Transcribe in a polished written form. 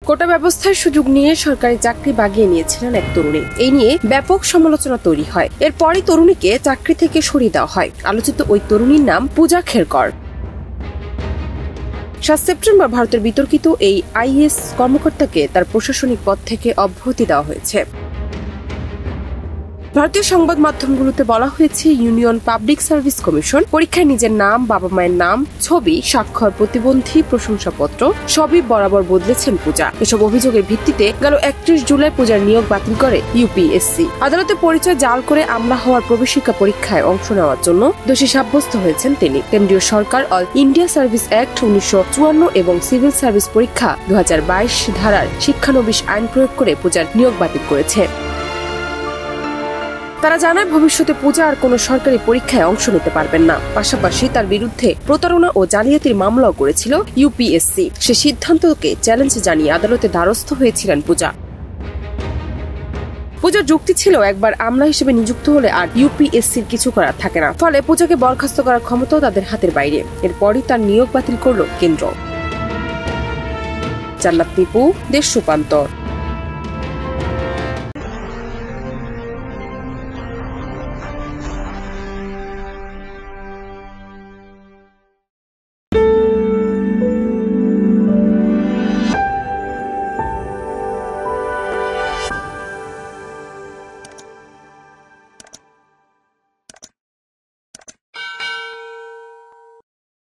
কোটা ব্যবস্থার সুযোগ নিয়ে সরকারি চাকরি বাগিয়ে নিয়েছিলেন এক তরুণী। এই নিয়ে ব্যাপক সমালোচনা তৈরি হয়। এরপরই তরুণীকে চাকরি থেকে সরিয়ে দেওয়া হয়। আলোচিত ওই তরুণীর নাম পূজা খেরকর। 7 সেপ্টেম্বর ভারতের বিতর্কিত এই আইএএস কর্মকর্তাকে তার প্রশাসনিক পদ থেকে অব্যাহতি দেওয়া হয়েছে। ভারতীয় সংবাদ মাধ্যমগুলোতে বলা হয়েছে, ইউনিয়ন পাবলিক সার্ভিস কমিশন পরীক্ষায় নিজের নাম, বাবা মায়ের নাম, ছবি, স্বাক্ষর, প্রতিবন্ধী প্রশংসাপত্র সবই বরাবর বদলেছেন পূজা। এসব অভিযোগের ভিত্তিতে গেল 31 জুলাই পূজার নিয়োগ বাতিল করে ইউপিএসসি। আদালতে পরিচয় জাল করে আমলা হওয়ার প্রবেশিকা পরীক্ষায় অংশ নেওয়ার জন্য দোষী সাব্যস্ত হয়েছেন তিনি। কেন্দ্রীয় সরকার অল ইন্ডিয়া সার্ভিস অ্যাক্ট 1954 এবং সিভিল সার্ভিস পরীক্ষা 2022 ধারার শিক্ষানবিশ আইন প্রয়োগ করে পূজার নিয়োগ বাতিল করেছে। তারা জানায়, ভবিষ্যতে পূজা আর কোনো সরকারি পরীক্ষায় অংশ নিতে পারবেন না। পাশাপাশি তার বিরুদ্ধে প্রতারণা ও জালিয়াতির মামলাও করেছিল ইউপিএসসি। সে সিদ্ধান্তকে চ্যালেঞ্জ জানিয়ে আদালতে দ্বারস্থ হয়েছিলেন পূজা। পূজার যুক্তি ছিল, একবার আমলা হিসেবে নিযুক্ত হলে আর ইউপিএসসির কিছু করার থাকে না। ফলে পূজাকে বরখাস্ত করার ক্ষমতাও তাদের হাতের বাইরে। এরপরই তার নিয়োগ বাতিল করল কেন্দ্র। জান্নাত টিপু, দেশ রূপান্তর।